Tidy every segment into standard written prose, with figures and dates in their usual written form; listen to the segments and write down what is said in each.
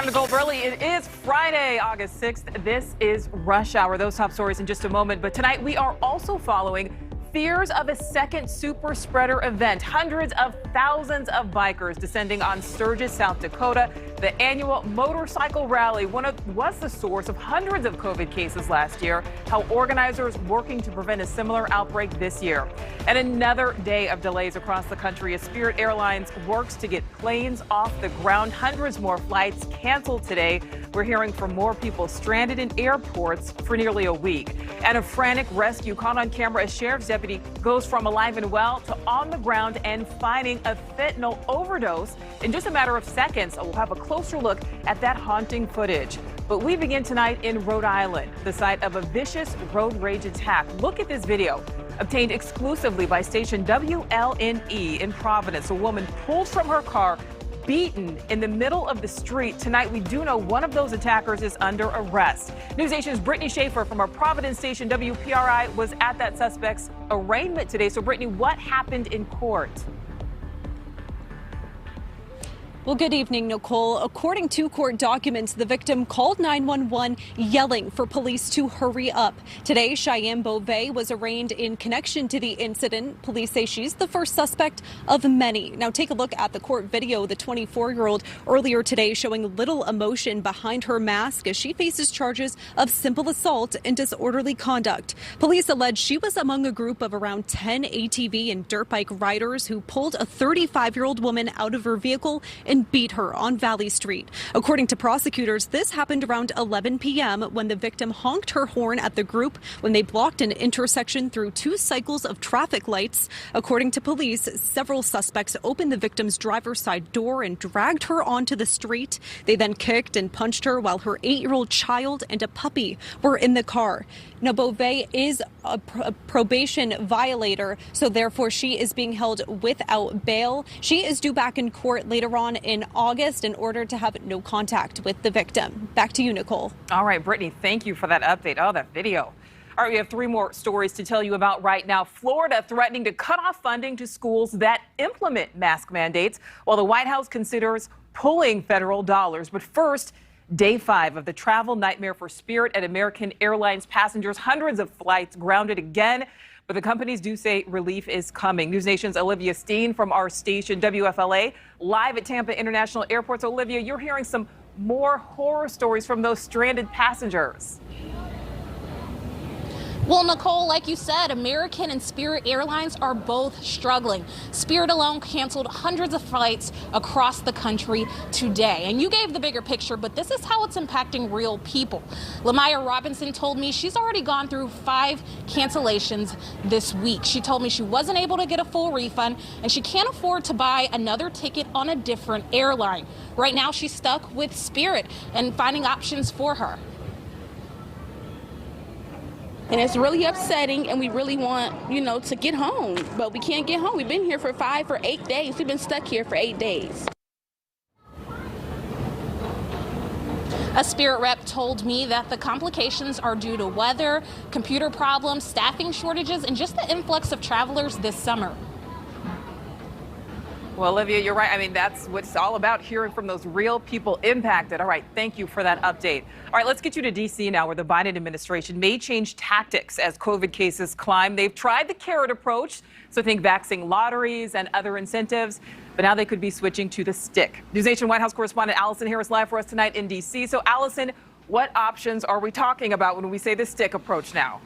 I'm Nichole Berlie. It is Friday, August 6th. This is Rush Hour. Those top stories in just a moment. But tonight we are also following fears of a second super spreader event. Hundreds of thousands of bikers descending on Sturgis, South Dakota. The annual motorcycle rally was the source of hundreds of COVID cases last year. How organizers working to prevent a similar outbreak this year. And another day of delays across the country as Spirit Airlines works to get planes off the ground. Hundreds more flights canceled today. We're hearing from more people stranded in airports for nearly a week. And a frantic rescue caught on camera as sheriff's deputy goes from alive and well to on the ground and finding a fentanyl overdose in just a matter of seconds. We'll have a closer look at that haunting footage. But we begin tonight in Rhode Island, the site of a vicious road rage attack. Look at this video. Obtained exclusively by station WLNE in Providence. A woman pulled from her car, beaten in the middle of the street. Tonight, we do know one of those attackers is under arrest. NewsNation's Brittany Schaefer from our Providence station WPRI was at that suspect's arraignment today. So, Brittany, what happened in court? Well, good evening, Nicole. According to court documents, the victim called 911 yelling for police to hurry up. Today, Cheyenne Beauvais was arraigned in connection to the incident. Police say she's the first suspect of many. Now, take a look at the court video. The 24-year-old earlier today showing little emotion behind her mask as she faces charges of simple assault and disorderly conduct. Police allege she was among a group of around 10 ATV and dirt bike riders who pulled a 35-year-old woman out of her vehicle and beat her on Valley Street. According to prosecutors, this happened around 11 p.m. when the victim honked her horn at the group when they blocked an intersection through 2 cycles of traffic lights. According to police, several suspects opened the victim's driver's side door and dragged her onto the street. They then kicked and punched her while her 8-year-old child and a puppy were in the car. Now, Beauvais is a probation violator, so therefore she is being held without bail. She is due back in court later on in August in order to have no contact with the victim. Back to you, Nicole. All right, Brittany, thank you for that update. Oh, that video. All right, we have 3 more stories to tell you about right now. Florida threatening to cut off funding to schools that implement mask mandates, while the White House considers pulling federal dollars. But first, Day 5 of the travel nightmare for Spirit and American Airlines passengers. Hundreds of flights grounded again, but the companies do say relief is coming. NewsNation's Olivia Steen from our station WFLA live at Tampa International Airport. So, Olivia, you're hearing some more horror stories from those stranded passengers. Well, Nicole, like you said, American and Spirit Airlines are both struggling. Spirit alone canceled hundreds of flights across the country today. And you gave the bigger picture, but this is how it's impacting real people. Lamaya Robinson told me she's already gone through 5 cancellations this week. She told me she wasn't able to get a full refund and she can't afford to buy another ticket on a different airline. Right now, she's stuck with Spirit and finding options for her. And it's really upsetting, and we really want, to get home. But we can't get home. We've been here for 8 days. We've been stuck here for 8 days. A Spirit rep told me that the complications are due to weather, computer problems, staffing shortages, and just the influx of travelers this summer. Well, Olivia, you're right. I mean, that's what it's all about, hearing from those real people impacted. All right, thank you for that update. All right, let's get you to D.C. now, where the Biden administration may change tactics as COVID cases climb. They've tried the carrot approach, so think vaccine lotteries and other incentives, but now they could be switching to the stick. NewsNation White House correspondent Allison Harris live for us tonight in D.C. So, Allison, what options are we talking about when we say the stick approach now?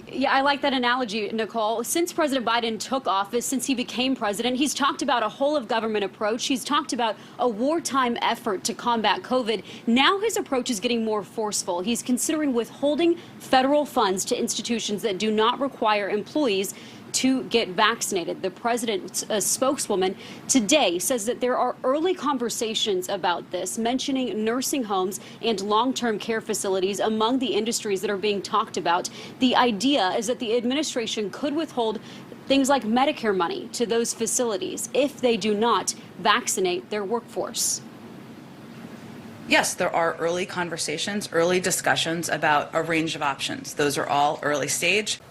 Yeah, I like that analogy, Nicole. Since President Biden took office, since he became president, he's talked about a whole of government approach. He's talked about a wartime effort to combat COVID. Now his approach is getting more forceful. He's considering withholding federal funds to institutions that do not require employees to get vaccinated. The president's spokeswoman today says that there are early conversations about this, mentioning nursing homes and long-term care facilities among the industries that are being talked about. The idea is that the administration could withhold things like Medicare money to those facilities if they do not vaccinate their workforce. Yes, there are early conversations, early discussions about a range of options. Those are all early stage.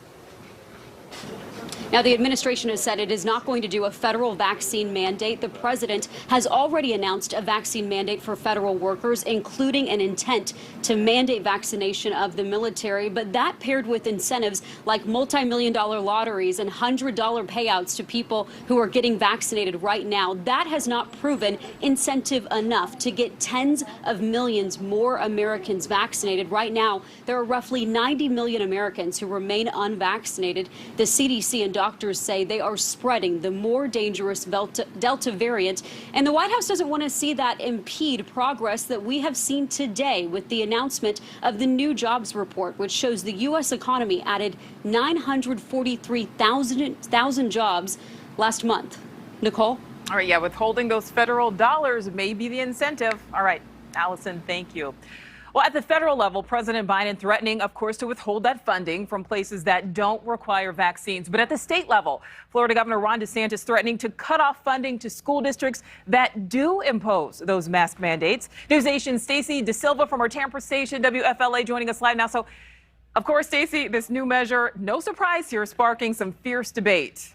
Now, the administration has said it is not going to do a federal vaccine mandate. The president has already announced a vaccine mandate for federal workers, including an intent to mandate vaccination of the military. But that paired with incentives like multi-million-dollar lotteries and $100 payouts to people who are getting vaccinated right now, that has not proven incentive enough to get tens of millions more Americans vaccinated. Right now, there are roughly 90 million Americans who remain unvaccinated. The CDC and doctors say they are spreading the more dangerous Delta variant, and the White House doesn't want to see that impede progress that we have seen today with the announcement of the new jobs report, which shows the U.S. economy added 943,000 jobs last month. Nichole? All right, yeah, withholding those federal dollars may be the incentive. All right, Allison, thank you. Well, at the federal level, President Biden threatening, of course, to withhold that funding from places that don't require vaccines. But at the state level, Florida Governor Ron DeSantis threatening to cut off funding to school districts that do impose those mask mandates. News Nation's Stacey DeSilva from our Tampa station, WFLA, joining us live now. So, of course, Stacey, this new measure, no surprise here, sparking some fierce debate.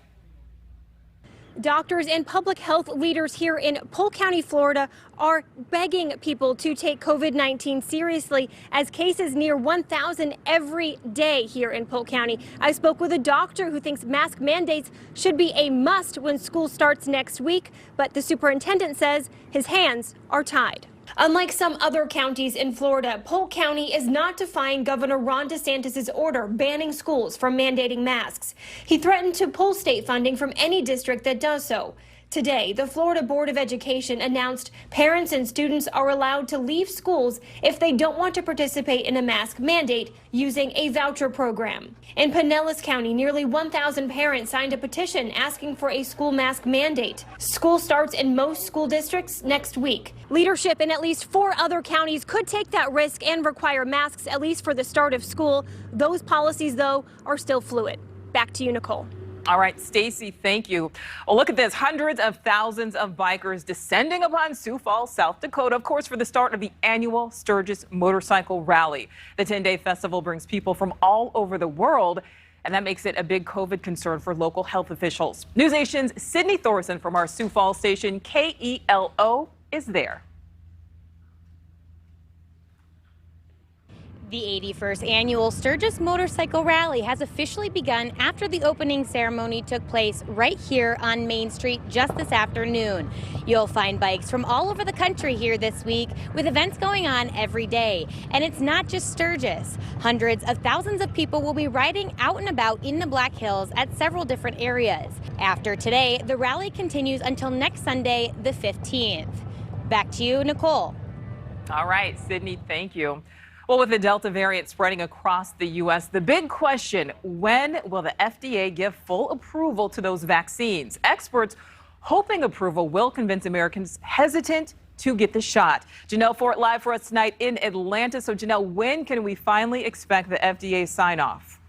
Doctors and public health leaders here in Polk County, Florida, are begging people to take COVID-19 seriously as cases near 1,000 every day here in Polk County. I spoke with a doctor who thinks mask mandates should be a must when school starts next week, but the superintendent says his hands are tied. Unlike some other counties in Florida, Polk County is not defying Governor Ron DeSantis' order banning schools from mandating masks. He threatened to pull state funding from any district that does so. Today, the Florida Board of Education announced parents and students are allowed to leave schools if they don't want to participate in a mask mandate using a voucher program. In Pinellas County, nearly 1,000 parents signed a petition asking for a school mask mandate. School starts in most school districts next week. Leadership in at least 4 other counties could take that risk and require masks at least for the start of school. Those policies, though, are still fluid. Back to you, Nichole. All right, Stacey, thank you. Well, look at this. Hundreds of thousands of bikers descending upon Sioux Falls, South Dakota, of course, for the start of the annual Sturgis Motorcycle Rally. The 10-day festival brings people from all over the world, and that makes it a big COVID concern for local health officials. News Nation's Sydney Thorson from our Sioux Falls station, KELO, is there. The 81st annual Sturgis Motorcycle Rally has officially begun after the opening ceremony took place right here on Main Street just this afternoon. You'll find bikes from all over the country here this week with events going on every day. And it's not just Sturgis. Hundreds of thousands of people will be riding out and about in the Black Hills at several different areas. After today, the rally continues until next Sunday, the 15th. Back to you, Nichole. All right, Sydney, thank you. Well, with the Delta variant spreading across the U.S., the big question, when will the FDA give full approval to those vaccines? Experts hoping approval will convince Americans hesitant to get the shot. Janelle Fort live for us tonight in Atlanta. So, Janelle, when can we finally expect the FDA sign-off?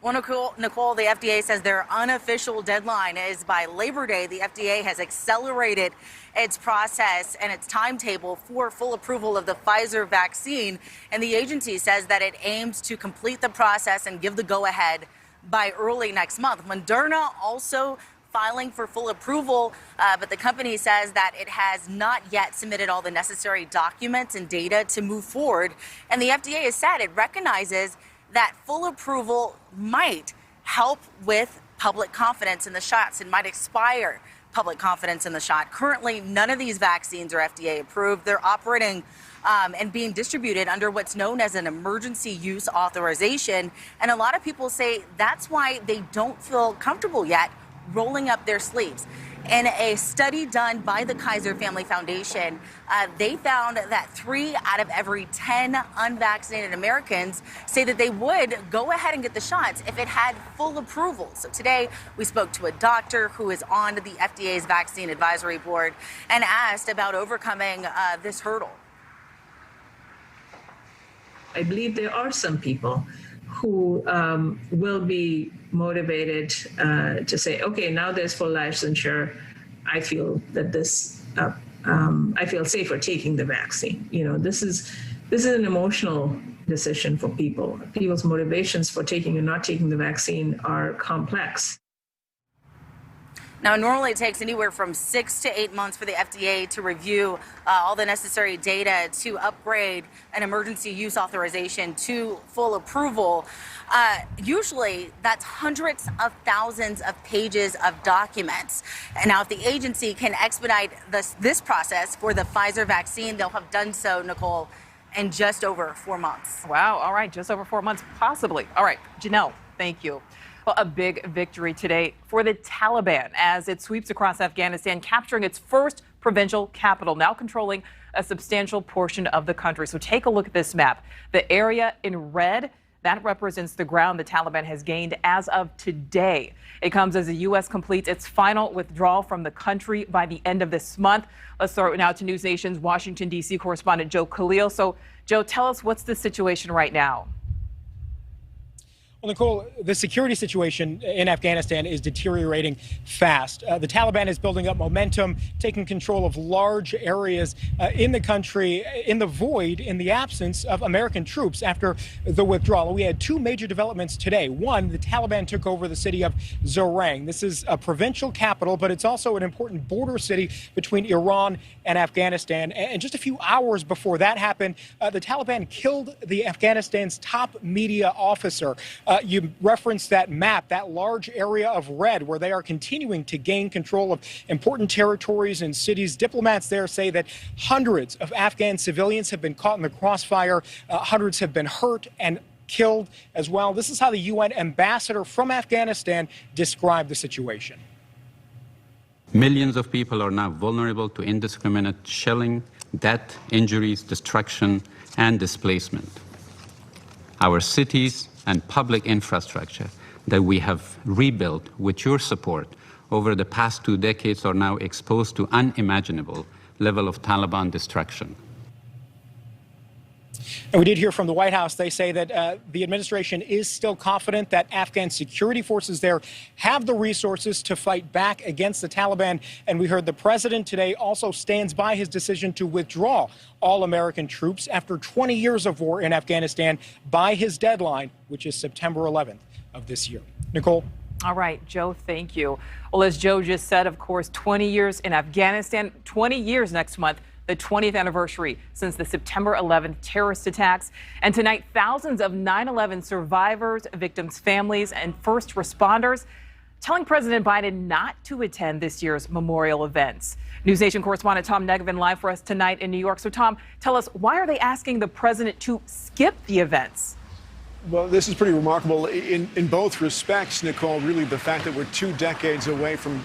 Well, Nichole, the FDA says their unofficial deadline is by Labor Day. The FDA has accelerated its process and its timetable for full approval of the Pfizer vaccine. And the agency says that it aims to complete the process and give the go-ahead by early next month. Moderna also filing for full approval, but the company says that it has not yet submitted all the necessary documents and data to move forward. And the FDA has said it recognizes that full approval might help with public confidence in the shots and might expire public confidence in the shot. Currently, none of these vaccines are FDA approved. They're operating and being distributed under what's known as an emergency use authorization. And a lot of people say that's why they don't feel comfortable yet rolling up their sleeves. In a study done by the Kaiser Family Foundation, they found that 3 out of every 10 unvaccinated Americans say that they would go ahead and get the shots if it had full approval. So today we spoke to a doctor who is on the FDA's vaccine advisory board and asked about overcoming this hurdle. I believe there are some people who will be motivated to say, okay, now there's full licensure. I feel that this, I feel safer taking the vaccine. You know, this is an emotional decision for people. People's motivations for taking or not taking the vaccine are complex. Now, normally it takes anywhere from 6 to 8 months for the FDA to review all the necessary data to upgrade an emergency use authorization to full approval. Usually that's hundreds of thousands of pages of documents. And now if the agency can expedite this process for the Pfizer vaccine, they'll have done so, Nichole, in just over 4 months. Wow. All right. Just over 4 months, possibly. All right. Janelle, thank you. Well, a big victory today for the Taliban as it sweeps across Afghanistan, capturing its first provincial capital, now controlling a substantial portion of the country. So take a look at this map. The area in red, that represents the ground the Taliban has gained as of today. It comes as the U.S. completes its final withdrawal from the country by the end of this month. Let's start now to News Nation's Washington, D.C. correspondent Joe Khalil. So, Joe, tell us what's the situation right now? Well, Nichole, the security situation in Afghanistan is deteriorating fast. The Taliban is building up momentum, taking control of large areas in the country, in the void, in the absence of American troops after the withdrawal. We had two major developments today. One, the Taliban took over the city of Zorang. This is a provincial capital, but it's also an important border city between Iran and Afghanistan. And just a few hours before that happened, the Taliban killed Afghanistan's top media officer. You referenced that map, that large area of red where they are continuing to gain control of important territories and cities. Diplomats there say that hundreds of Afghan civilians have been caught in the crossfire. Hundreds have been hurt and killed as well. This is how the UN ambassador from Afghanistan described the situation. Millions of people are now vulnerable to indiscriminate shelling, death, injuries, destruction, and displacement. Our cities and public infrastructure that we have rebuilt with your support over the past 2 decades are now exposed to unimaginable level of Taliban destruction. And we did hear from the White House. They say that the administration is still confident that Afghan security forces there have the resources to fight back against the Taliban. And we heard the president today also stands by his decision to withdraw all American troops after 20 years of war in Afghanistan by his deadline, which is September 11th of this year. Nichole. All right, Joe, thank you. Well, as Joe just said, of course, 20 years in Afghanistan, 20 years next month, the 20th anniversary since the September 11th terrorist attacks. And tonight, thousands of 9/11 survivors, victims' families, and first responders telling President Biden not to attend this year's memorial events. News Nation correspondent Tom Negevin live for us tonight in New York. So, Tom, tell us, why are they asking the president to skip the events? Well, this is pretty remarkable in both respects, Nichole. Really, the fact that we're 2 decades away from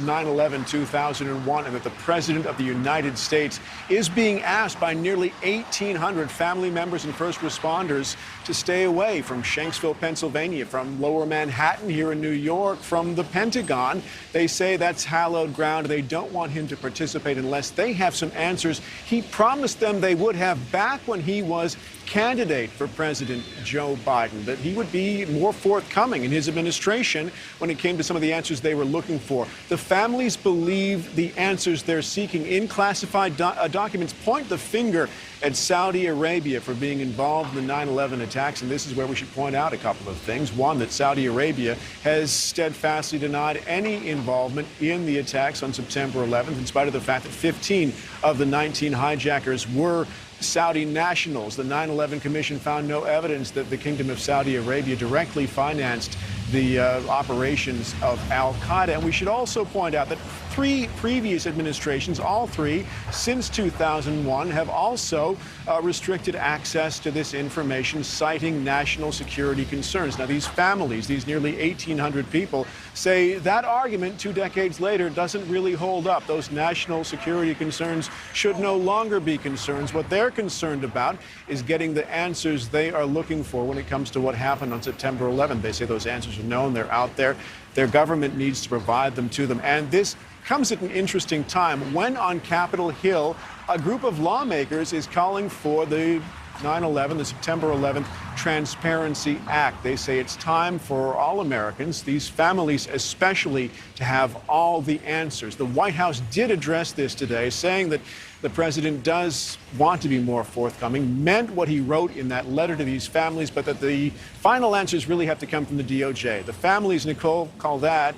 9/11, 2001, and that the President of the United States is being asked by nearly 1,800 family members and first responders to stay away from Shanksville, Pennsylvania, from Lower Manhattan here in New York, from the Pentagon. They say that's hallowed ground. They don't want him to participate unless they have some answers he promised them they would have back when he was candidate for President Joe Biden, that he would be more forthcoming in his administration when it came to some of the answers they were looking for. The families believe the answers they're seeking in classified documents point the finger at Saudi Arabia for being involved in the 9/11 attacks. And this is where we should point out a couple of things. One, that Saudi Arabia has steadfastly denied any involvement in the attacks on September 11th, in spite of the fact that 15 of the 19 hijackers were Saudi nationals. The 9/11 Commission found no evidence that the Kingdom of Saudi Arabia directly financed the operations of al-Qaeda. And we should also point out that 3 previous administrations, all 3 since 2001, have also restricted access to this information, citing national security concerns. Now, these families, these nearly 1,800 people, say that argument 2 decades later doesn't really hold up. Those national security concerns should no longer be concerns. What they're concerned about is getting the answers they are looking for when it comes to what happened on September 11th. They say those answers are known, they're out there. Their government needs to provide them to them. And this comes at an interesting time when on Capitol Hill, a group of lawmakers is calling for the 9/11, the September 11th Transparency Act. They say it's time for all Americans, these families especially, to have all the answers. The White House did address this today, saying that the president does want to be more forthcoming, meant what he wrote in that letter to these families, but that the final answers really have to come from the DOJ. The families, Nichole, call that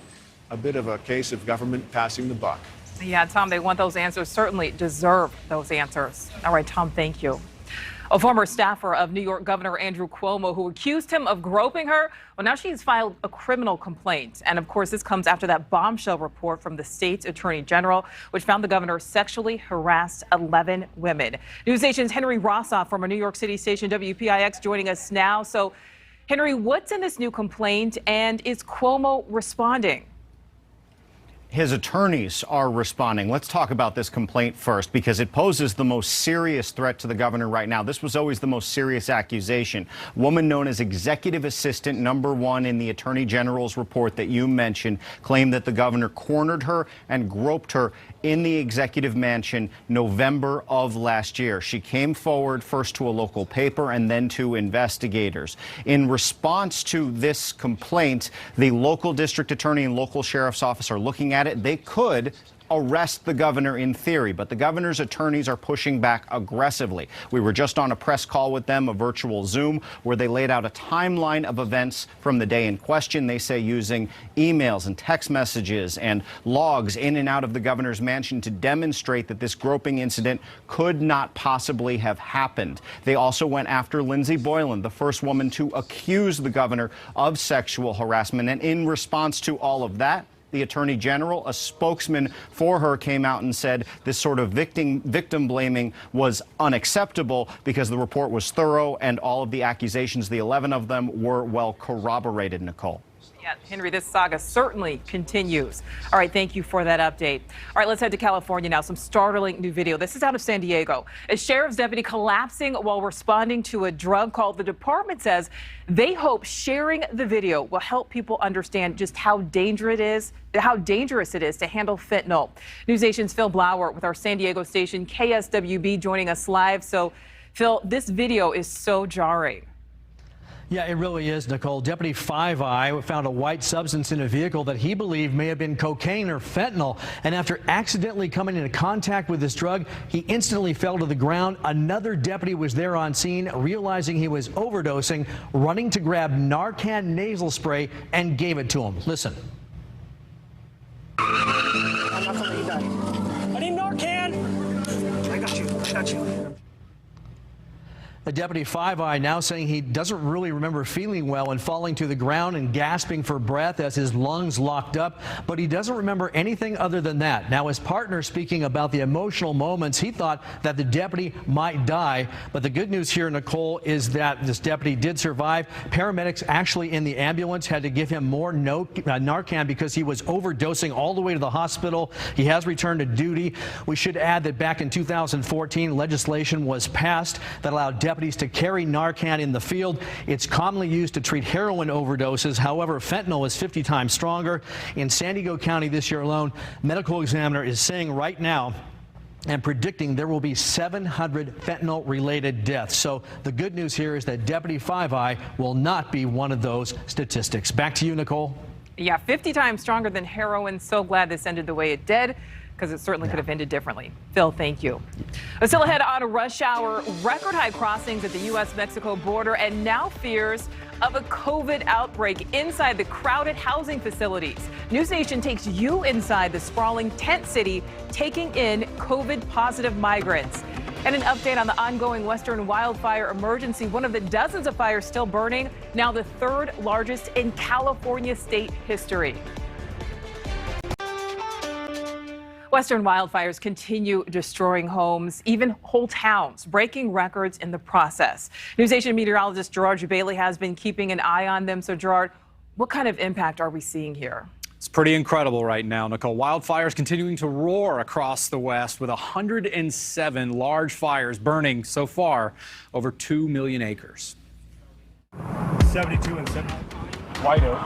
a bit of a case of government passing the buck. Yeah, Tom, they want those answers, certainly deserve those answers. All right, Tom, thank you. A former staffer of New York Governor Andrew Cuomo, who accused him of groping her, well, now she's filed a criminal complaint. And of course, this comes after that bombshell report from the state's attorney general, which found the governor sexually harassed 11 women. News Nation's Henry Rossoff from our New York City station WPIX joining us now. So, Henry, what's in this new complaint, and is Cuomo responding? His attorneys are responding. Let's talk about this complaint first, because it poses the most serious threat to the governor right now. This was always the most serious accusation. Woman known as Executive Assistant Number 1 in the Attorney General's report that you mentioned claimed that the governor cornered her and groped her in the executive mansion November of last year. She came forward first to a local paper and then to investigators. In response to this complaint, the local district attorney and local sheriff's office are looking at it. They could arrest the governor in theory, but the governor's attorneys are pushing back aggressively. We were just on a press call with them, a virtual Zoom, where they laid out a timeline of events from the day in question. They say using emails and text messages and logs in and out of the governor's mansion to demonstrate that this groping incident could not possibly have happened. They also went after Lindsey Boylan, the first woman to accuse the governor of sexual harassment. And in response to all of that, the Attorney General, a spokesman for her, came out and said this sort of victim blaming was unacceptable because the report was thorough and all of the accusations, the 11 of them, were well corroborated, Nichole. Yeah, Henry, this saga certainly continues. All right, thank you for that update. All right, let's head to California now. Some startling new video. This is out of San Diego. A sheriff's deputy collapsing while responding to a drug call. The department says they hope sharing the video will help people understand just how dangerous it is to handle fentanyl. News Nation's Phil Blauer with our San Diego station KSWB joining us live. So, Phil, this video is so jarring. Yeah, it really is, Nichole. Deputy Five Eye found a white substance in a vehicle that he believed may have been cocaine or fentanyl. And after accidentally coming into contact with this drug, he instantly fell to the ground. Another deputy was there on scene, realizing he was overdosing, running to grab Narcan nasal spray and gave it to him. Listen. I'm not gonna let you die. I need Narcan. I got you. The Deputy Five Eye now saying he doesn't really remember feeling well and falling to the ground and gasping for breath as his lungs locked up, but he doesn't remember anything other than that. Now, his partner speaking about the emotional moments, he thought that the deputy might die, but the good news here, Nichole, is that this deputy did survive. Paramedics actually in the ambulance had to give him more Narcan because he was overdosing all the way to the hospital. He has returned to duty. We should add that back in 2014, legislation was passed that allowed deputies to carry Narcan in the field. It's commonly used to treat heroin overdoses. However, fentanyl is 50 times stronger. In San Diego County this year alone, medical examiner is saying right now and predicting there will be 700 fentanyl-related deaths. So the good news here is that Deputy Five Eye will not be one of those statistics. Back to you, Nichole. Yeah, 50 times stronger than heroin. So glad this ended the way it did, because it certainly could have ended differently. Phil, thank you. Still ahead on a rush hour, record high crossings at the U.S.-Mexico border, and now fears of a COVID outbreak inside the crowded housing facilities. News Nation takes you inside the sprawling tent city, taking in COVID-positive migrants. And an update on the ongoing Western wildfire emergency, one of the dozens of fires still burning, now the third largest in California state history. Western wildfires continue destroying homes, even whole towns, breaking records in the process. News Nation meteorologist Gerard Bailey has been keeping an eye on them. So, Gerard, what kind of impact are we seeing here? It's pretty incredible right now, Nichole. Wildfires continuing to roar across the West with 107 large fires burning so far over 2 million acres. 72 and 70. White Oak.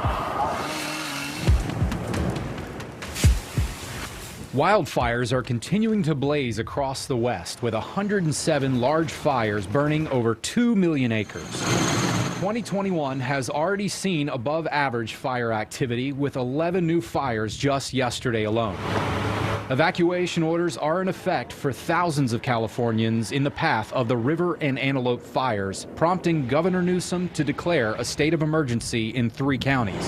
Wildfires are continuing to blaze across the West with 107 large fires burning over 2 million acres. 2021 has already seen above average fire activity with 11 new fires just yesterday alone. Evacuation orders are in effect for thousands of Californians in the path of the River and Antelope fires, prompting Governor Newsom to declare a state of emergency in 3 counties.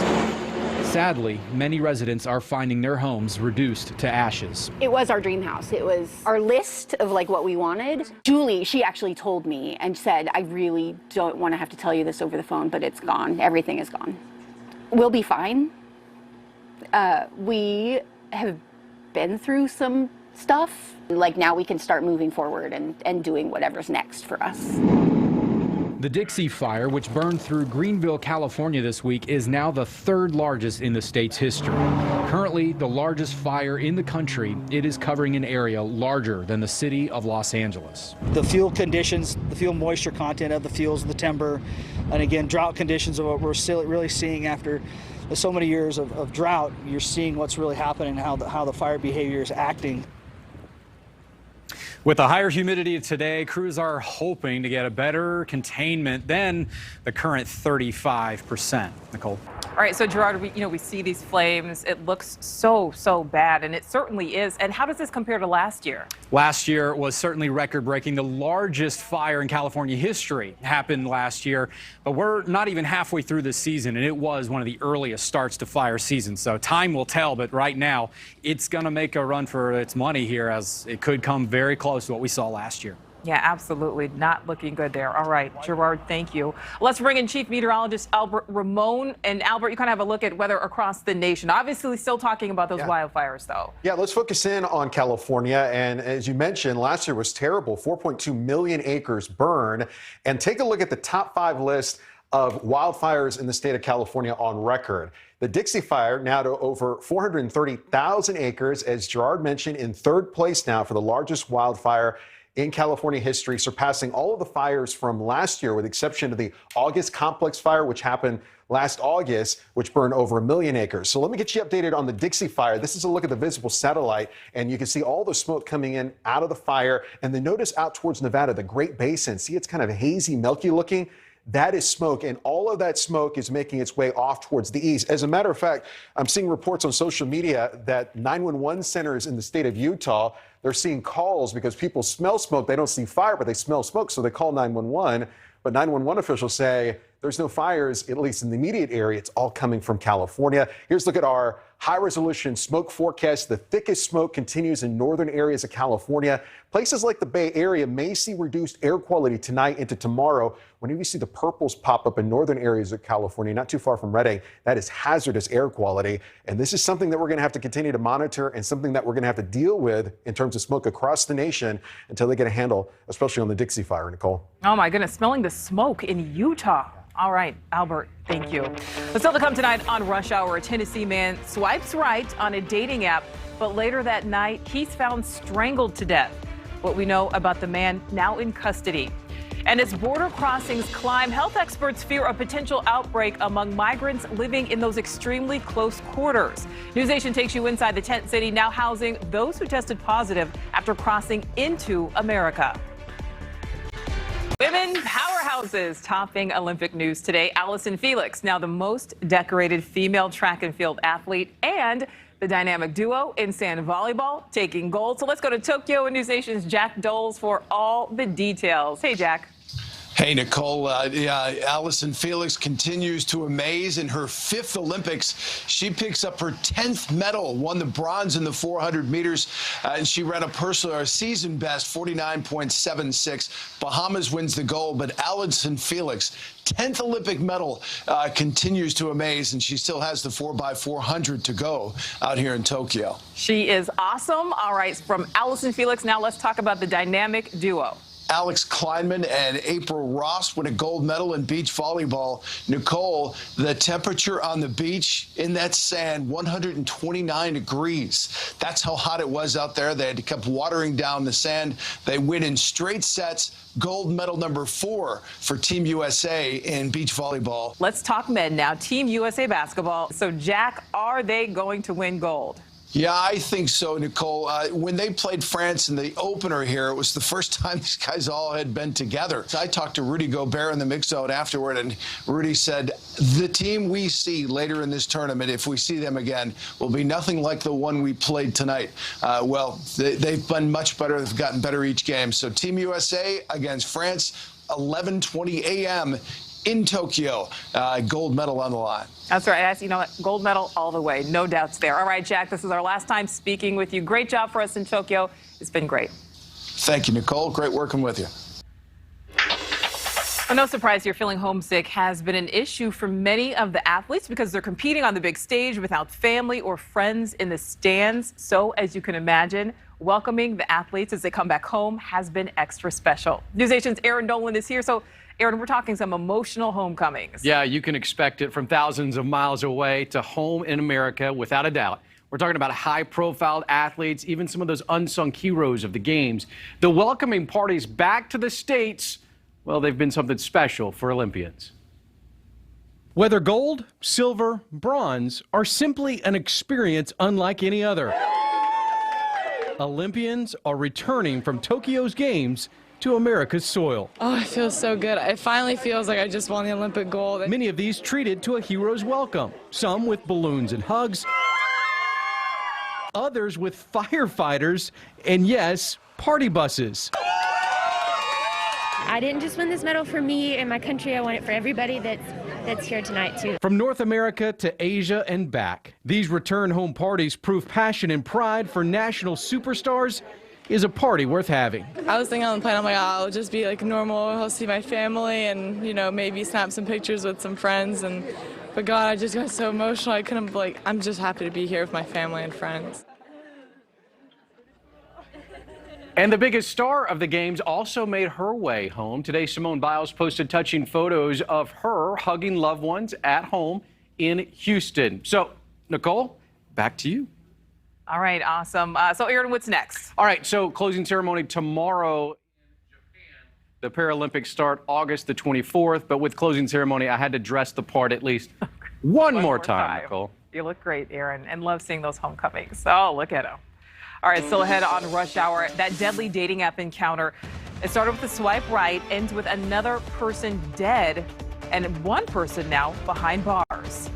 Sadly, many residents are finding their homes reduced to ashes. It was our dream house. It was our list of like what we wanted. Julie, she actually told me and said, I really don't want to have to tell you this over the phone, but it's gone. Everything is gone. We'll be fine. We have been through some stuff. Like now we can start moving forward and doing whatever's next for us. The Dixie Fire, which burned through Greenville, California this week, is now the 3rd largest in the state's history. Currently the largest fire in the country, it is covering an area larger than the city of Los Angeles. The fuel conditions, the fuel moisture content of the fuels, the timber, and again, drought conditions are what we're still really seeing after so many years of drought. You're seeing what's really happening, how the fire behavior is acting. With the higher humidity today, crews are hoping to get a better containment than the current 35%. Nichole. All right, so Gerard, we see these flames. It looks so bad, and it certainly is. And how does this compare to last year? Last year was certainly record-breaking. The largest fire in California history happened last year, but we're not even halfway through the season, and it was one of the earliest starts to fire season. So time will tell, but right now it's going to make a run for its money here, as it could come very close to what we saw last year. Yeah, absolutely. Not looking good there. All right, Gerard, thank you. Let's bring in Chief Meteorologist Albert Ramon. And Albert, you kind of have a look at weather across the nation. Obviously, still talking about those wildfires, though. Yeah, let's focus in on California. And as you mentioned, last year was terrible. 4.2 million acres burned. And take a look at the top 5 list of wildfires in the state of California on record. The Dixie Fire now to over 430,000 acres, as Gerard mentioned, in 3rd place now for the largest wildfire in California history, surpassing all of the fires from last year, with the exception of the August Complex Fire, which happened last August, which burned over 1 million acres. So let me get you updated on the Dixie Fire. This is a look at the visible satellite, and you can see all the smoke coming in out of the fire. And then notice out towards Nevada, the Great Basin. See, it's kind of hazy, milky looking. That is smoke, and all of that smoke is making its way off towards the east. As a matter of fact, I'm seeing reports on social media that 911 centers in the state of Utah, they're seeing calls because people smell smoke. They don't see fire, but they smell smoke, so they call 911. But 911 officials say there's no fires, at least in the immediate area. It's all coming from California. Here's a look at our high-resolution smoke forecast. The thickest smoke continues in northern areas of California. Places like the Bay Area may see reduced air quality tonight into tomorrow. Whenever you see the purples pop up in northern areas of California, not too far from Redding, that is hazardous air quality. And this is something that we're going to have to continue to monitor, and something that we're going to have to deal with in terms of smoke across the nation until they get a handle, especially on the Dixie Fire, Nichole. Oh, my goodness. Smelling the smoke in Utah. All right, Albert, thank you. But still to come tonight on Rush Hour, a Tennessee man swipes right on a dating app, but later that night, he's found strangled to death. What we know about the man now in custody. And as border crossings climb, health experts fear a potential outbreak among migrants living in those extremely close quarters. NewsNation takes you inside the tent city, now housing those who tested positive after crossing into America. Women powerhouses topping Olympic news today. Allison Felix, now the most decorated female track and field athlete, and the dynamic duo in sand volleyball taking gold. So let's go to Tokyo and NewsNation's Jack Doles for all the details. Hey, Jack. Hey, Nichole. Allison Felix continues to amaze. In her 5th Olympics, she picks up her 10th medal, won the bronze in the 400 meters, and she ran a season best, 49.76. Bahamas wins the gold, but Allison Felix, 10th Olympic medal, continues to amaze, and she still has the 4x400 to go out here in Tokyo. She is awesome. All right, from Allison Felix, now let's talk about the dynamic duo. Alex Kleinman and April Ross win a gold medal in beach volleyball. Nichole, the temperature on the beach in that sand, 129 degrees. That's how hot it was out there. They had kept watering down the sand. They win in straight sets. Gold medal number 4 for Team USA in beach volleyball. Let's talk men now. Team USA basketball. So, Jack, are they going to win gold? Yeah, I think so, Nichole. When they played France in the opener here, it was the first time these guys all had been together. I talked to Rudy Gobert in the mix zone afterward, and Rudy said, the team we see later in this tournament, if we see them again, will be nothing like the one we played tonight. Well, they've been much better. They've gotten better each game. So Team USA against France, 11:20 a.m. in Tokyo. Gold medal on the line. That's right. You know what? Gold medal all the way. No doubts there. All right, Jack, this is our last time speaking with you. Great job for us in Tokyo. It's been great. Thank you, Nichole. Great working with you. Well, no surprise here, feeling homesick has been an issue for many of the athletes because they're competing on the big stage without family or friends in the stands. So, as you can imagine, welcoming the athletes as they come back home has been extra special. NewsNation's Aaron Nolan is here. So, Aaron, we're talking some emotional homecomings. Yeah, you can expect it from thousands of miles away to home in America, without a doubt. We're talking about high-profile athletes, even some of those unsung heroes of the games. The welcoming parties back to the States, well, they've been something special for Olympians. Whether gold, silver, bronze, or simply an experience unlike any other, Olympians are returning from Tokyo's games to America's soil. Oh, it feels so good. It finally feels like I just won the Olympic gold. Many of these treated to a hero's welcome, some with balloons and hugs, others with firefighters, and yes, party buses. I didn't just win this medal for me and my country. I won it for everybody that's here tonight, too. From North America to Asia and back, these return home parties prove passion and pride for national superstars is a party worth having. I was thinking on the plane, I'm like, oh, I'll just be like normal. I'll see my family and, you know, maybe snap some pictures with some friends. But God, I just got so emotional. I couldn't, I'm just happy to be here with my family and friends. And the biggest star of the games also made her way home. Today, Simone Biles posted touching photos of her hugging loved ones at home in Houston. So, Nichole, back to you. All right, awesome. So, Aaron, what's next? All right, so closing ceremony tomorrow in Japan. The Paralympics start August the 24th, but with closing ceremony, I had to dress the part at least one more time, Nichole. You look great, Aaron, and love seeing those homecomings. Oh, look at him. All right, still ahead on Rush Hour, that deadly dating app encounter. It started with a swipe right, ends with another person dead, and one person now behind bars.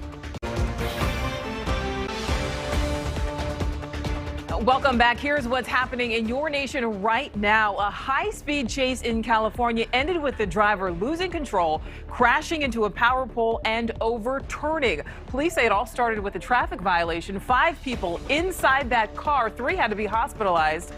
Welcome back. Here's what's happening in your nation right now. A high-speed chase in California ended with the driver losing control, crashing into a power pole, and overturning. Police say it all started with a traffic violation. 5 people inside that car, 3 had to be hospitalized.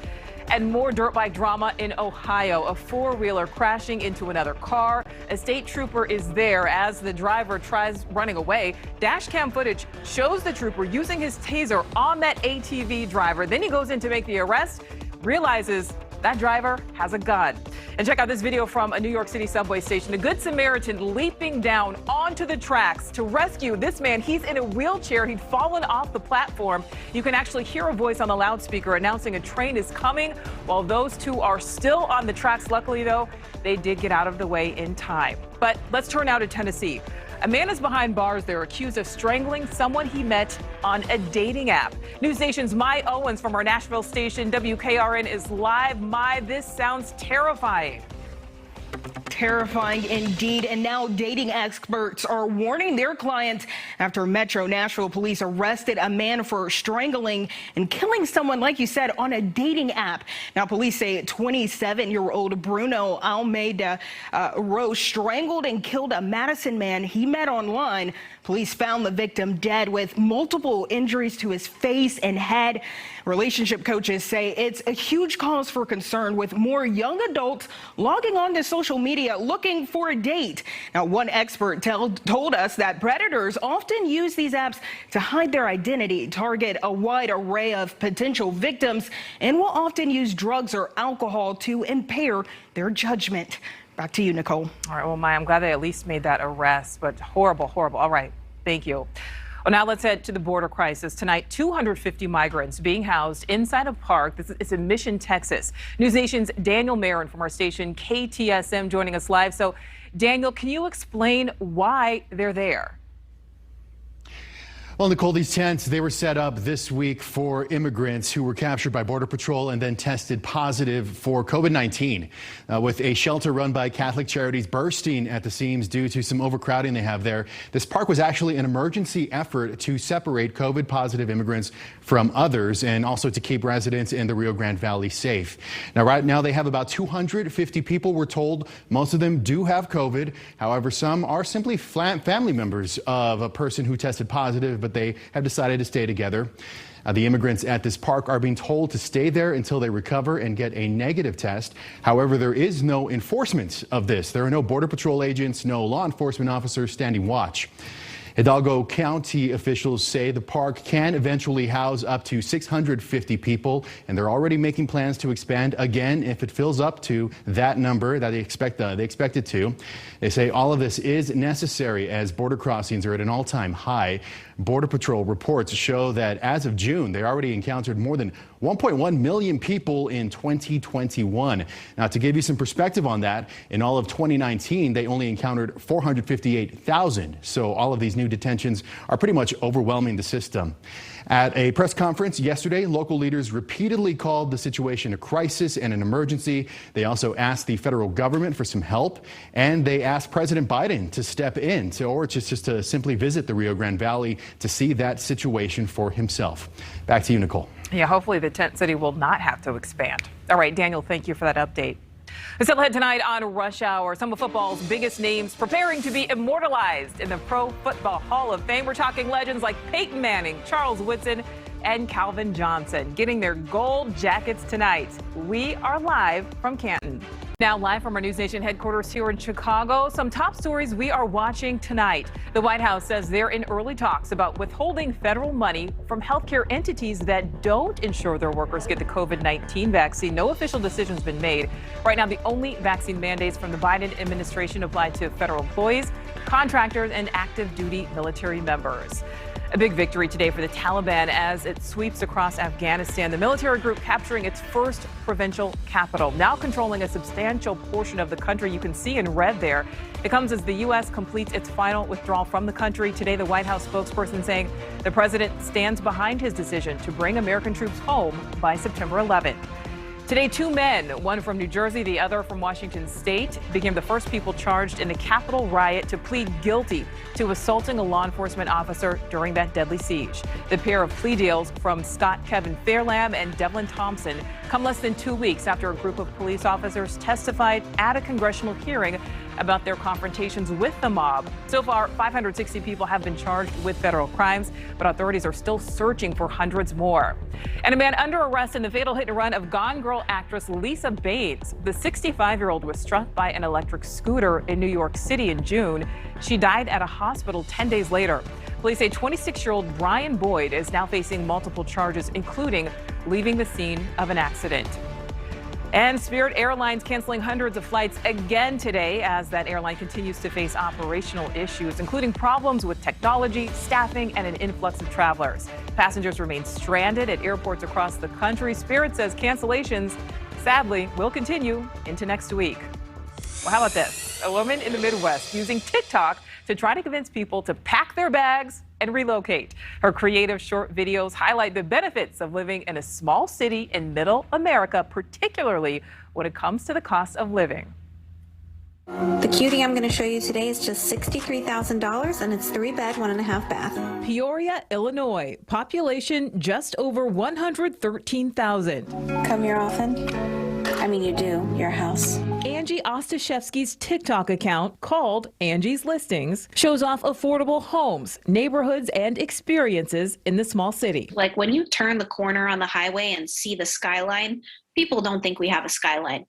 And more dirt bike drama in Ohio. A 4-wheeler crashing into another car. A state trooper is there as the driver tries running away. Dash cam footage shows the trooper using his taser on that ATV driver. Then he goes in to make the arrest, realizes that driver has a gun. And check out this video from a New York City subway station. A Good Samaritan leaping down onto the tracks to rescue this man. He's in a wheelchair. He'd fallen off the platform. You can actually hear a voice on the loudspeaker announcing a train is coming while those 2 are still on the tracks. Luckily, though, they did get out of the way in time. But let's turn now to Tennessee. A man is behind bars there accused of strangling someone he met on a dating app. NewsNation's Mai Owens from our Nashville station WKRN is live. Mai, this sounds terrifying. Terrifying indeed. And now dating experts are warning their clients after Metro Nashville police arrested a man for strangling and killing someone, like you said, on a dating app. Now, police say 27-year-old Bruno Almeida Rose strangled and killed a Madison man he met online. Police found the victim dead with multiple injuries to his face and head. Relationship coaches say it's a huge cause for concern with more young adults logging on to social media looking for a date. Now, one expert told us that predators often use these apps to hide their identity, target a wide array of potential victims, and will often use drugs or alcohol to impair their judgment. Back to you, Nichole. All right, well, Maya, I'm glad they at least made that arrest, but horrible, horrible. All right, thank you. Well, now let's head to the border crisis. Tonight, 250 migrants being housed inside a park. This is in Mission, Texas. NewsNation's Daniel Marin from our station KTSM joining us live. So, Daniel, can you explain why they're there? Well, Nicole, these tents, they were set up this week for immigrants who were captured by Border Patrol and then tested positive for COVID-19. With a shelter run by Catholic Charities bursting at the seams due to some overcrowding they have there, this park was actually an emergency effort to separate COVID-positive immigrants from others and also to keep residents in the Rio Grande Valley safe. Now, right now, they have about 250 people, we're told. Most of them do have COVID. However, some are simply family members of a person who tested positive, but they have decided to stay together. The immigrants at this park are being told to stay there until they recover and get a negative test. However, there is no enforcement of this. There are no Border Patrol agents, no law enforcement officers standing watch. Hidalgo County officials say the park can eventually house up to 650 people, and they're already making plans to expand again if it fills up to that number that they expect it to. They say all of this is necessary as border crossings are at an all-time high. Border Patrol reports show that as of June, they already encountered more than 1.1 million people in 2021. Now, to give you some perspective on that, in all of 2019, they only encountered 458,000. So all of these new detentions are pretty much overwhelming the system. At a press conference yesterday, local leaders repeatedly called the situation a crisis and an emergency. They also asked the federal government for some help, and they asked President Biden to step in or just to simply visit the Rio Grande Valley to see that situation for himself. Back to you, Nicole. Yeah, hopefully the tent city will not have to expand. All right, Daniel, thank you for that update. Still ahead tonight on Rush Hour, some of football's biggest names preparing to be immortalized in the Pro Football Hall of Fame. We're talking legends like Peyton Manning, Charles Woodson, and Calvin Johnson getting their gold jackets tonight. We are live from Canton. Now live from our News Nation headquarters here in Chicago, some top stories we are watching tonight. The White House says they're in early talks about withholding federal money from healthcare entities that don't ensure their workers get the COVID-19 vaccine. No official decision's been made. Right now, the only vaccine mandates from the Biden administration apply to federal employees, contractors, and active duty military members. A big victory today for the Taliban as it sweeps across Afghanistan. The military group capturing its first provincial capital, now controlling a substantial portion of the country. You can see in red there. It comes as the U.S. completes its final withdrawal from the country. Today, the White House spokesperson saying the president stands behind his decision to bring American troops home by September 11th. Today, two men, one from New Jersey, the other from Washington State, became the first people charged in the Capitol riot to plead guilty to assaulting a law enforcement officer during that deadly siege. The pair of plea deals from Scott Kevin Fairlamb and Devlin Thompson come less than 2 weeks after a group of police officers testified at a congressional hearing about their confrontations with the mob. So far, 560 people have been charged with federal crimes, but authorities are still searching for hundreds more. And a man under arrest in the fatal hit and run of Gone Girl actress Lisa Baines. The 65-year-old was struck by an electric scooter in New York City in June. She died at a hospital 10 days later. Police say 26-year-old Brian Boyd is now facing multiple charges, including leaving the scene of an accident. And Spirit Airlines canceling hundreds of flights again today as that airline continues to face operational issues, including problems with technology, staffing, and an influx of travelers. Passengers remain stranded at airports across the country. Spirit says cancellations, sadly, will continue into next week. Well, how about this? A woman in the Midwest using TikTok to try to convince people to pack their bags and relocate. Her creative short videos highlight the benefits of living in a small city in middle America, particularly when it comes to the cost of living. The cutie I'm going to show you today is just $63,000 and it's 3-bed, 1.5 bath. Peoria, Illinois. Population just over 113,000. Come here often? I mean, you do, your house. Angie Ostashevsky's TikTok account, called Angie's Listings, shows off affordable homes, neighborhoods, and experiences in the small city. Like when you turn the corner on the highway and see the skyline, people don't think we have a skyline,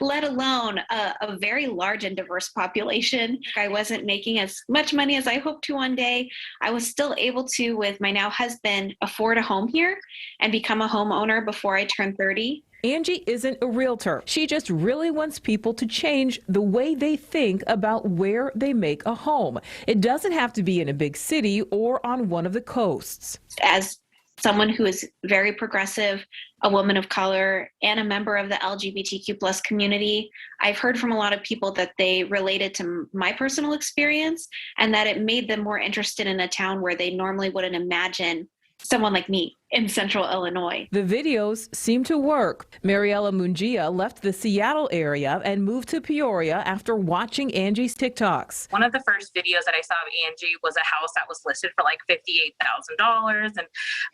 let alone a very large and diverse population. I wasn't making as much money as I hoped to one day. I was still able to, with my now husband, afford a home here and become a homeowner before I turned 30. Angie isn't a realtor. She just really wants people to change the way they think about where they make a home. It doesn't have to be in a big city or on one of the coasts. As someone who is very progressive, a woman of color, and a member of the LGBTQ+ community. I've heard from a lot of people that they related to my personal experience and that it made them more interested in a town where they normally wouldn't imagine someone like me in central Illinois. The videos seem to work. Mariela Mungia left the Seattle area and moved to Peoria after watching Angie's TikToks. One of the first videos that I saw of Angie was a house that was listed for like $58,000. And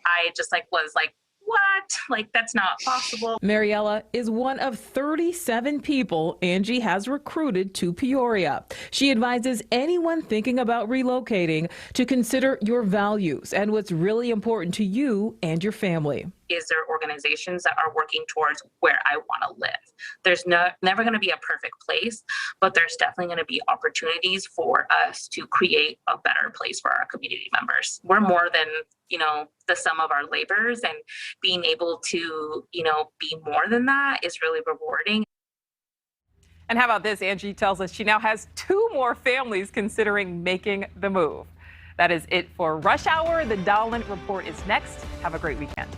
I just was like, what? Like, that's not possible. Mariela is one of 37 people Angie has recruited to Peoria. She advises anyone thinking about relocating to consider your values and what's really important to you and your family. Is there organizations that are working towards where I want to live? There's never going to be a perfect place, but there's definitely going to be opportunities for us to create a better place for our community members. We're more than, the sum of our labors, and being able to, be more than that is really rewarding. And how about this? Angie tells us she now has 2 more families considering making the move. That is it for Rush Hour. The Dahlan Report is next. Have a great weekend.